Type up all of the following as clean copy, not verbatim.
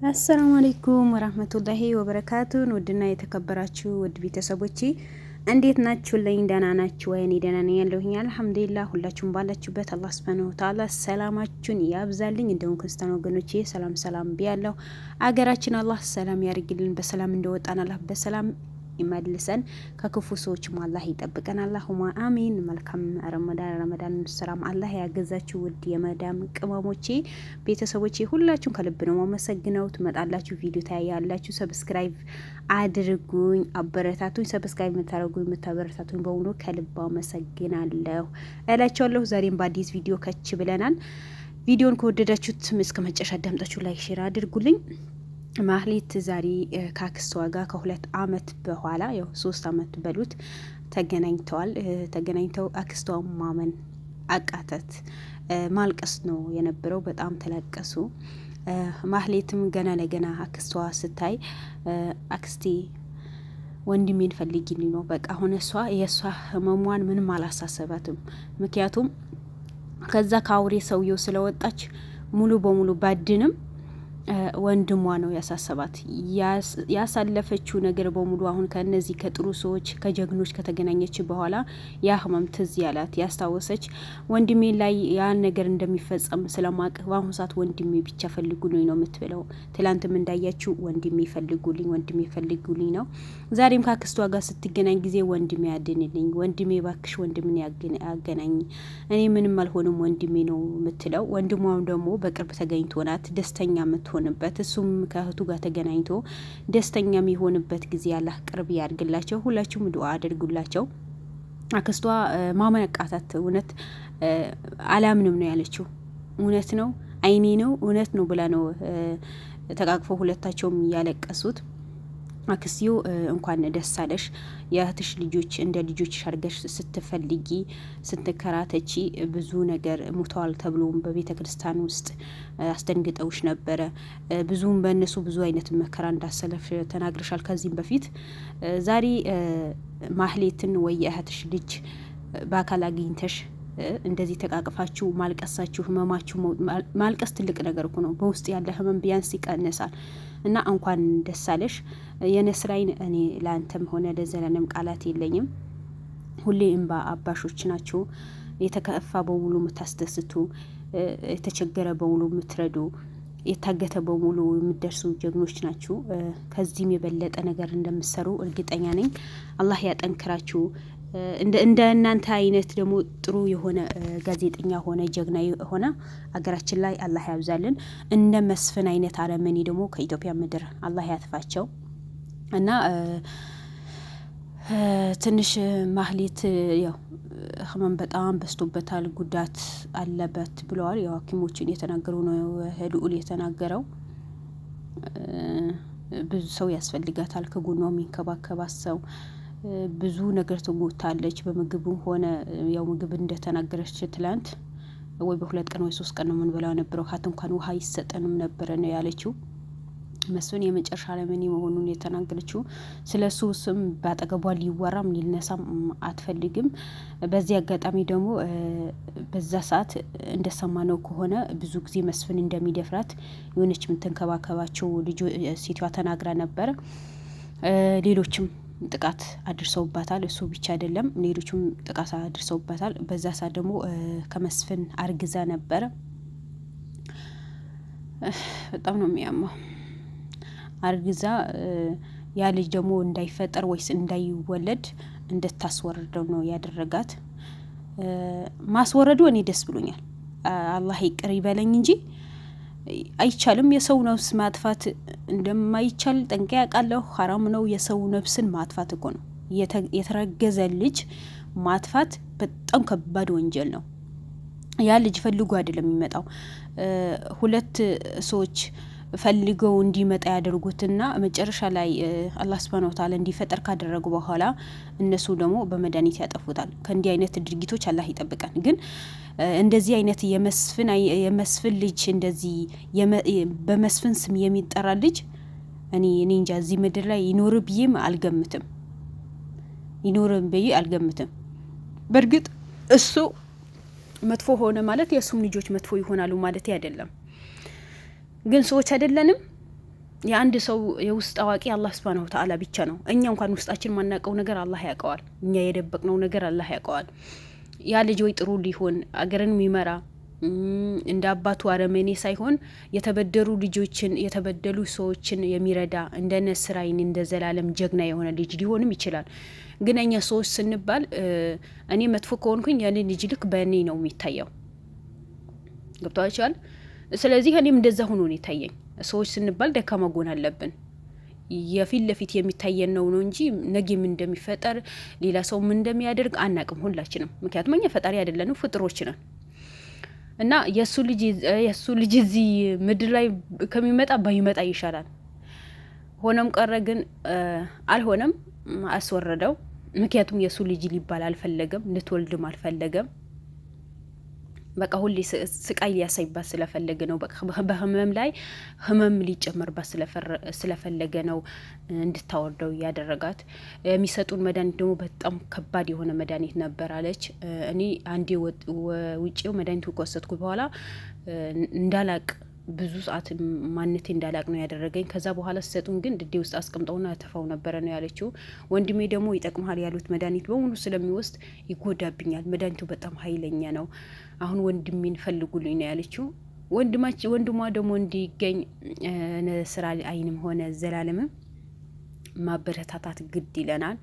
አሰላሙ አለይኩም ወራህመቱላሂ ወበረካቱ። ውድና የተከበራችሁ ውድ ቤተሰቦቼ እንዴት ናችሁልኝ? ደህና ናችሁ ወይ? እኔ ደህና ነኝ ያለሁኝ አልሐምዱሊላህ። ሁላችሁም ባላችሁበት አላህ ሱብሃነሁ ወተዓላ ሰላማችሁን ያብዛልኝ። እንደውም ክርስቲያን ወገኖቼ ሰላም ብያለሁ። አገራችን አላህ ሰላም ያርግልን። በሰላም እንደወጣን አላህ በሰላም ይመልሰን። ከክፉ ሰዎችም አላህ ይጠብቀን። አላሁማ አሚን። መልካም ረመዳን ስራም አላህ ያገዛችሁ ውድ የመዳም ቅመሞቼ ቤተሰቦቼ ሁላችሁም ከልብ ነው ማመሰግነው። ትመጣላችሁ፣ ቪዲዮ ታያላችሁ፣ ሰብስክራይብ አድርጉኝ፣ አበረታቱኝ። ሰብስክራይብ የምታደርጉኝ የምታበረታቱኝ በሙሉ ከልብ አመሰግናለሁ እላችኋለሁ። ዛሬም በአዲስ ቪዲዮ ከች ብለናል። ቪዲዮን ከወደዳችሁት እስከ መጨረሻ አዳምጣችሁ ላይክ ሼር አድርጉልኝ። ማህሌት ዛሬ ከአክስቷ ጋር ከ2 አመት በኋላ ያው 3 አመት በሉት ተገናኝተዋል። ተገናኝተው አክስቷ ማመን አቃተት። ማልቀስ ነው የነበረው። በጣም ተለቀሱ። ማህሌትም ገና ለገና አክስቷ ስታይ አክስቴ ወንድሜን ፈልጊልኝ ነው በቃ። አሁን የእሷ ህመሟን ምንም አላሳሰባትም። ምክንያቱም ከዛ ከአውሬ ሰውየው ስለወጣች ሙሉ በሙሉ ባድንም ወንድሟ ነው ያሳሰባት። ያሳለፈችው ነገር በሙሉ አሁን ከነዚህ ከጥሩ ሰዎች ከጀግኖች ከተገናኘች በኋላ ያ ህመም ትዝ ያላት ያስታወሰች። ወንድሜ ላይ ያን ነገር እንደሚፈጸም ስለማቅ በአሁኑ ሰዓት ወንድሜ ብቻ ፈልጉልኝ ነው የምትብለው። ትላንትም እንዳያችው ወንድሜ ፈልጉልኝ ነው። ዛሬም ከአክስቷ ጋር ስትገናኝ ጊዜ ወንድሜ ያድንልኝ፣ ወንድሜ ባክሽ ወንድምን ያገናኝ፣ እኔ ምንም አልሆንም ወንድሜ ነው የምትለው። ወንድሟም ደግሞ በቅርብ ተገኝቶ ናት ደስተኛ ሆንበት እሱም ከእህቱ ጋር ተገናኝቶ ደስተኛ የሚሆንበት ጊዜ አላህ ቅርብ ያድርግላቸው። ሁላችሁም ዱአ አድርጉላቸው። አክስቷ ማመን አቃታት። እውነት አላምንም ነው ያለችው። እውነት ነው አይኔ ነው እውነት ነው ብላ ነው ተቃቅፈው ሁለታቸውም ያለቀሱት። አክስቲው እንኳን ደስ አለሽ፣ የእህትሽ ልጆች እንደ ልጆች አድርገሽ ስትፈልጊ ስትከራተቺ ብዙ ነገር ሙተዋል ተብሎም በቤተ ክርስቲያን ውስጥ አስደንግጠውሽ ነበረ። ብዙም በእነሱ ብዙ አይነት መከራ እንዳሰለፍ ተናግረሻል ከዚህም በፊት። ዛሬ ማህሌትን ወይ የእህትሽ ልጅ በአካል አግኝተሽ እንደዚህ ተቃቅፋችሁ ማልቀሳችሁ ህመማችሁ ማልቀስ ትልቅ ነገር እኮ ነው። በውስጥ ያለ ህመም ቢያንስ ይቀንሳል። እና እንኳን ደስ አለሽ የነስራይን። እኔ ለአንተም ሆነ ለዘለንም ቃላት የለኝም። ሁሌ እንባ አባሾች ናችሁ። የተከፋ በሙሉ የምታስደስቱ፣ የተቸገረ በሙሉ የምትረዱ፣ የታገተ በሙሉ የምትደርሱ ጀግኖች ናችሁ። ከዚህም የበለጠ ነገር እንደምትሰሩ እርግጠኛ ነኝ። አላህ ያጠንክራችሁ። እንደ እናንተ አይነት ደግሞ ጥሩ የሆነ ጋዜጠኛ ሆነ ጀግና ሆነ አገራችን ላይ አላህ ያብዛልን። እንደ መስፍን አይነት አረመኔ ደግሞ ከኢትዮጵያ ምድር አላህ ያጥፋቸው። እና ትንሽ ማህሌት ያው ህመም በጣም በስቶበታል፣ ጉዳት አለበት ብለዋል። ያው ሐኪሞችን የተናገሩ ነው ልዑል የተናገረው። ብዙ ሰው ያስፈልጋታል ከጎኗ የሚንከባከባት ሰው። ብዙ ነገር ትጎታለች። በምግብም ሆነ ያው ምግብ እንደተናገረች ትላንት ወይ በ2 ቀን ወይ 3 ቀን ነው ምን በላው ነበረው። ሀት እንኳን ውሃ ይሰጠንም ነበረ ነው ያለችው። መስፍን የመጨረሻ ለምን መሆኑን የተናገረችው። ስለሱ ስም ባጠገቧ ሊወራም ሊነሳም አትፈልግም። በዚህ አጋጣሚ ደግሞ በዛ ሰዓት እንደሰማነው ከሆነ ብዙ ጊዜ መስፍን እንደሚደፍራት የሆነች ምትንከባከባቸው ልጅ ሴቷ ተናግራ ነበር። ሌሎችም ጥቃት አድርሰውባታል። እሱ ብቻ አይደለም ሌሎችም ጥቃት አድርሰውባታል። በዛ ሰዓት ደግሞ ከመስፍን አርግዛ ነበረ። በጣም ነው የሚያማው። አርግዛ ያ ልጅ ደግሞ እንዳይፈጠር ወይስ እንዳይወለድ እንድታስወርደው ነው ያደረጋት። ማስወረዱ እኔ ደስ ብሎኛል። አላህ ይቅር ይበለኝ እንጂ አይቻልም። የሰው ነፍስ ማጥፋት እንደማይቻል ጠንቄ ያውቃለሁ። ሐራም ነው። የሰው ነፍስን ማጥፋት እኮ ነው። የተረገዘ ልጅ ማጥፋት በጣም ከባድ ወንጀል ነው። ያ ልጅ ፈልጎ አይደለም የሚመጣው። 2 ሰዎች ፈልገው እንዲመጣ ያደርጉትና መጨረሻ ላይ አላህ Subhanahu Wa Ta'ala እንዲፈጠር ካደረጉ በኋላ እነሱ ደግሞ በመድኃኒት ያጠፉታል። ከእንዲህ አይነት ድርጊቶች አላህ ይጠብቀን። ግን እንደዚህ አይነት የመስፍን ልጅ እንደዚህ በመስፍን ስም የሚጠራ ልጅ እኔ እንጃ እዚህ ምድር ላይ ይኖር ብዬም አልገምትም። በእርግጥ እሱ መጥፎ ሆነ ማለት የሱም ልጆች መጥፎ ይሆናሉ ማለት አይደለም። ግን ሰዎች አይደለንም የአንድ ሰው የውስጥ አዋቂ አላህ ሱብሓነሁ ወተዓላ ብቻ ነው። እኛ እንኳን ውስጣችን ማናቀው ነገር አላህ ያውቀዋል። እኛ የደበቅነው ነገር አላህ ያውቀዋል። ያ ልጅ ወይ ጥሩ ሊሆን አገርን የሚመራ እንደ አባቱ አረመኔ ሳይሆን የተበደሩ ልጆችን የተበደሉ ሰዎችን የሚረዳ እንደ ነስር አይን እንደ ዘላለም ጀግና የሆነ ልጅ ሊሆንም ይችላል። ግን እኛ ሰዎች ስንባል እኔ መጥፎ ከሆንኩኝ ያንን ልጅ ልክ በእኔ ነው የሚታየው። ገብቷችኋል? ስለዚህ እኔም እንደዛ ሆኖ ነው የታየኝ። ሰዎች ስንባል ደካማ ጎን አለብን። የፊት ለፊት የሚታየን ነው እንጂ ነገ ምን እንደሚፈጠር ሌላ ሰው ምን እንደሚያደርግ አናቅም ሁላችንም። ምክንያቱም እኛ ፈጣሪ አይደለንም፣ ፍጥሮች ነን። እና የሱ ልጅ እዚህ ምድር ላይ ከሚመጣ ባይመጣ ይሻላል። ሆነም ቀረ ግን አልሆነም፣ አስወረደው። ምክንያቱም የሱ ልጅ ሊባል አልፈለገም፣ ልትወልድም አልፈለገም። በቃ ሁሌ ስቃይ ሊያሳይባት ስለፈለገ ነው። በቃ በህመም ላይ ህመም ሊጨመርባት ስለፈለገ ነው እንድታወርደው ያደረጋት። የሚሰጡን መድኃኒት ደግሞ በጣም ከባድ የሆነ መድኃኒት ነበር አለች። እኔ አንዴ ውጭው መድኃኒቱ ከወሰድኩ በኋላ እንዳላቅ ብዙ ሰዓት ማንነቴ እንዳላቅ ነው ያደረገኝ። ከዛ በኋላ ሲሰጡን ግን ድዴ ውስጥ አስቀምጠውና ተፋው ነበረ ነው ያለችው። ወንድሜ ደግሞ ይጠቅምሃል ያሉት መድኃኒት በሙሉ ስለሚወስድ ይጎዳብኛል፣ መድኃኒቱ በጣም ኃይለኛ ነው፣ አሁን ወንድሜን ፈልጉልኝ ነው ያለችው። ወንድሟ ደግሞ እንዲገኝ ስራ አይንም ሆነ ዘላለምም ማበረታታት ግድ ይለናል።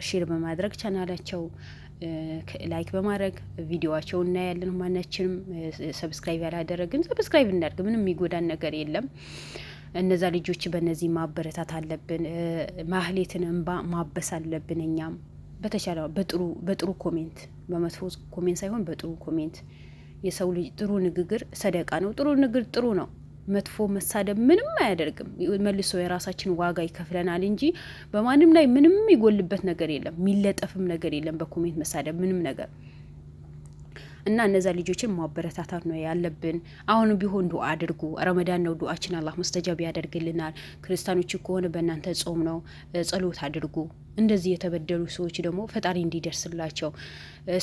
ሼር በማድረግ ቻናላቸው ላይክ በማድረግ ቪዲዮዋቸው እናያለን። ማናችንም ሰብስክራይብ ያላደረግን ሰብስክራይብ እናድርግ፣ ምንም የሚጎዳን ነገር የለም። እነዛ ልጆች በእነዚህ ማበረታት አለብን። ማህሌትን እንባ ማበስ አለብን። እኛም በተቻለ በጥሩ ኮሜንት፣ በመጥፎ ኮሜንት ሳይሆን በጥሩ ኮሜንት። የሰው ልጅ ጥሩ ንግግር ሰደቃ ነው። ጥሩ ንግግር ጥሩ ነው። መጥፎ መሳደብ ምንም አያደርግም። መልሶ የራሳችን ዋጋ ይከፍለናል እንጂ በማንም ላይ ምንም ይጎልበት ነገር የለም። የሚለጠፍም ነገር የለም በኮሜንት መሳደብ ምንም ነገር እና እነዛ ልጆችን ማበረታታት ነው ያለብን። አሁን ቢሆን ዱአ አድርጉ። ረመዳን ነው፣ ዱአችን አላህ መስተጃብ ያደርግልናል። ክርስቲያኖች ከሆነ በእናንተ ጾም ነው፣ ጸሎት አድርጉ። እንደዚህ የተበደሉ ሰዎች ደግሞ ፈጣሪ እንዲደርስላቸው፣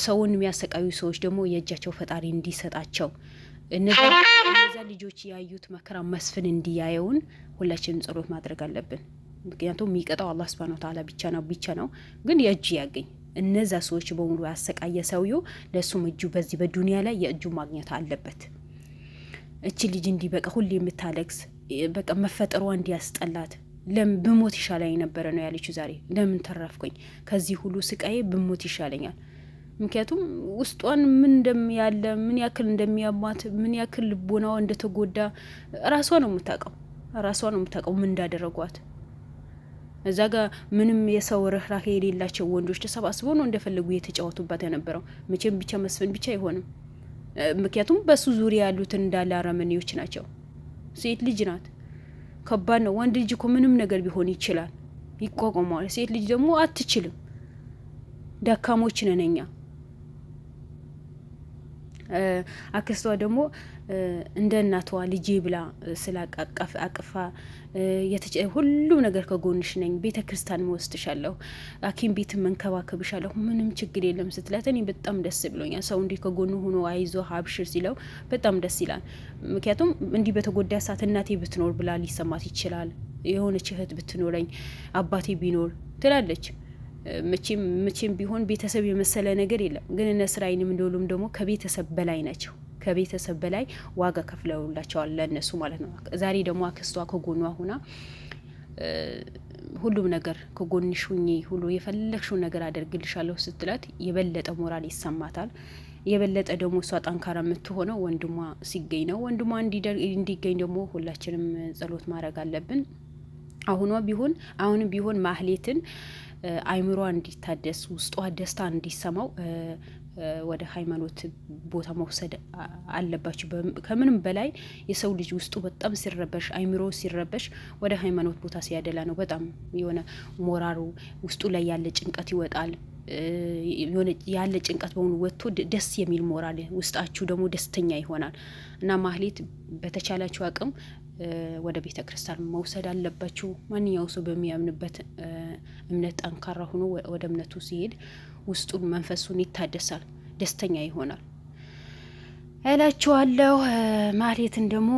ሰውን የሚያሰቃዩ ሰዎች ደግሞ የእጃቸው ፈጣሪ እንዲሰጣቸው፣ እነዛ ልጆች ያዩት መከራ መስፍን እንዲያየውን ሁላችንም ጸሎት ማድረግ አለብን። ምክንያቱም የሚቀጣው አላህ ሱብሓነሁ ወተዓላ ብቻ ነው። ግን የእጅ ያገኝ እነዛ ሰዎች በሙሉ ያሰቃየ ሰውየው ለሱም እጁ በዚህ በዱንያ ላይ የእጁ ማግኘት አለበት። እቺ ልጅ እንዲህ በቃ ሁሌ የምታለቅስ በቃ መፈጠሯ እንዲያስጠላት ለምን ብሞት ይሻለኝ ነበረ ነው ያለችው። ዛሬ ለምን ተረፍኩኝ ከዚህ ሁሉ ስቃዬ ብሞት ይሻለኛል። ምክንያቱም ውስጧን ምን እንደሚያለ ምን ያክል እንደሚያማት ምን ያክል ልቦናዋ እንደተጎዳ ራሷ ነው የምታውቀው ምን እንዳደረጓት። እዛ ጋር ምንም የሰው ርህራሄ የሌላቸው ወንዶች ተሰባስበው ነው እንደፈለጉ የተጫወቱባት የነበረው። መቼም ብቻ መስፍን ብቻ አይሆንም። ምክንያቱም በሱ ዙሪያ ያሉት እንዳለ አረመኔዎች ናቸው። ሴት ልጅ ናት፣ ከባድ ነው። ወንድ ልጅ እኮ ምንም ነገር ቢሆን ይችላል፣ ይቋቋመዋል። ሴት ልጅ ደግሞ አትችልም። ደካሞች ነን እኛ። አክስቷ ደግሞ እንደ እናቷ ልጄ ብላ ስላቀፋ ሁሉም ነገር ከጎንሽ ነኝ፣ ቤተ ክርስቲያን ወስድሻለሁ፣ ሐኪም ቤት መንከባከብሻለሁ፣ ምንም ችግር የለም ስትላት እኔ በጣም ደስ ብሎኛል። ሰው እንዲህ ከጎኑ ሆኖ አይዞ አብሽር ሲለው በጣም ደስ ይላል። ምክንያቱም እንዲህ በተጎዳ ሰዓት እናቴ ብትኖር ብላ ሊሰማት ይችላል። የሆነች እህት ብትኖረኝ አባቴ ቢኖር ትላለች። መቼም ቢሆን ቤተሰብ የመሰለ ነገር የለም። ግን እነ እስራኤልም እንደሉም ደግሞ ከቤተሰብ በላይ ናቸው። ከቤተሰብ በላይ ዋጋ ከፍለውላቸዋል ለእነሱ ማለት ነው። ዛሬ ደግሞ አክስቷ ከጎኗ ሁና ሁሉም ነገር ከጎንሽ ሁኚ፣ ሁሉ የፈለግሽውን ነገር አደርግልሻለሁ ስትላት የበለጠ ሞራል ይሰማታል። የበለጠ ደግሞ እሷ ጠንካራ የምትሆነው ወንድሟ ሲገኝ ነው። ወንድሟ እንዲገኝ ደግሞ ሁላችንም ጸሎት ማድረግ አለብን። አሁንም ቢሆን ማህሌትን አይምሯ እንዲታደስ ውስጧ ደስታ እንዲሰማው ወደ ሃይማኖት ቦታ መውሰድ አለባችሁ። ከምንም በላይ የሰው ልጅ ውስጡ በጣም ሲረበሽ፣ አይምሮ ሲረበሽ ወደ ሃይማኖት ቦታ ሲያደላ ነው በጣም የሆነ ሞራሩ ውስጡ ላይ ያለ ጭንቀት ይወጣል። ያለ ጭንቀት በሙሉ ወጥቶ ደስ የሚል ሞራል ውስጣችሁ ደግሞ ደስተኛ ይሆናል። እና ማህሌት በተቻላችሁ አቅም ወደ ቤተ ክርስቲያን መውሰድ አለባችሁ። ማንኛው ሰው በሚያምንበት እምነት ጠንካራ ሆኖ ወደ እምነቱ ሲሄድ ውስጡን መንፈሱን ይታደሳል፣ ደስተኛ ይሆናል እላችኋለሁ። ማህሌትን ደግሞ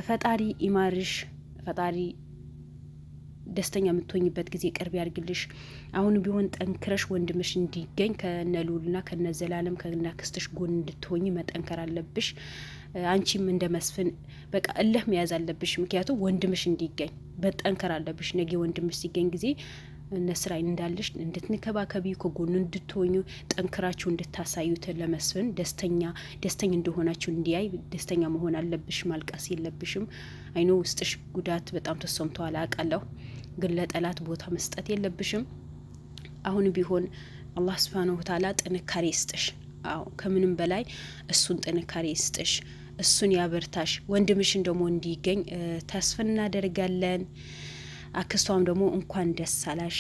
ፈጣሪ ይማርሽ፣ ፈጣሪ ደስተኛ የምትሆኝበት ጊዜ ቅርብ ያድርግልሽ። አሁን ቢሆን ጠንክረሽ ወንድምሽ እንዲገኝ ከነሉልና ከነዘላለም ከነክስትሽ ጎን እንድትሆኝ መጠንከር አለብሽ። አንቺም እንደ መስፍን በቃ እልህ መያዝ አለብሽ። ምክንያቱም ወንድምሽ እንዲገኝ በጠንከር አለብሽ። ነገ ወንድምሽ ሲገኝ ጊዜ ነስራይ እንዳለሽ እንድትንከባከቢ ከጎኑ እንድትሆኙ ጠንክራችሁ እንድታሳዩት ለመስፍን ደስተኛ እንደሆናችሁ እንዲያይ ደስተኛ መሆን አለብሽ። ማልቀስ የለብሽም። አይኖ ውስጥሽ ጉዳት በጣም ተሰምቷል አውቃለሁ፣ ግን ለጠላት ቦታ መስጠት የለብሽም። አሁን ቢሆን አላህ ሱብሓነሁ ወተዓላ ጥንካሬ ይስጥሽ። አዎ ከምንም በላይ እሱን ጥንካሬ ይስጥሽ፣ እሱን ያበርታሽ። ወንድምሽን ደግሞ እንዲገኝ ተስፋ እናደርጋለን። አክስቷም ደግሞ እንኳን ደስ አላሽ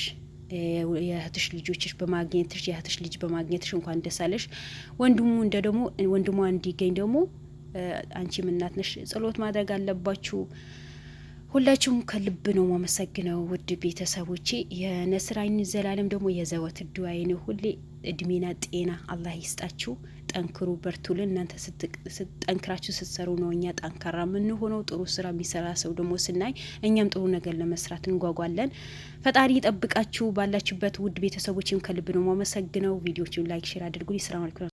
የእህትሽ ልጆችሽ በማግኘትሽ የእህትሽ ልጅ በማግኘትሽ እንኳን ደስ አለሽ። ወንድሙ ደግሞ ወንድሟ እንዲገኝ ደግሞ አንቺም እናት ነሽ፣ ጸሎት ማድረግ አለባችሁ። ሁላችሁም ከልብ ነው ማመሰግነው ውድ ቤተሰቦቼ። የነስራይን ዘላለም ደግሞ የዘወትር ዱዓዬ ነው። ሁሌ እድሜና ጤና አላህ ይስጣችሁ። ጠንክሩ፣ በርቱልን። እናንተ ጠንክራችሁ ስትሰሩ ነው እኛ ጠንካራ የምንሆነው። ጥሩ ስራ የሚሰራ ሰው ደግሞ ስናይ እኛም ጥሩ ነገር ለመስራት እንጓጓለን። ፈጣሪ ይጠብቃችሁ ባላችሁበት ውድ ቤተሰቦችም ከልብ ነው ማመሰግነው። ቪዲዮቹን ላይክ፣ ሼር አድርጉ። ሰላም አለይኩም።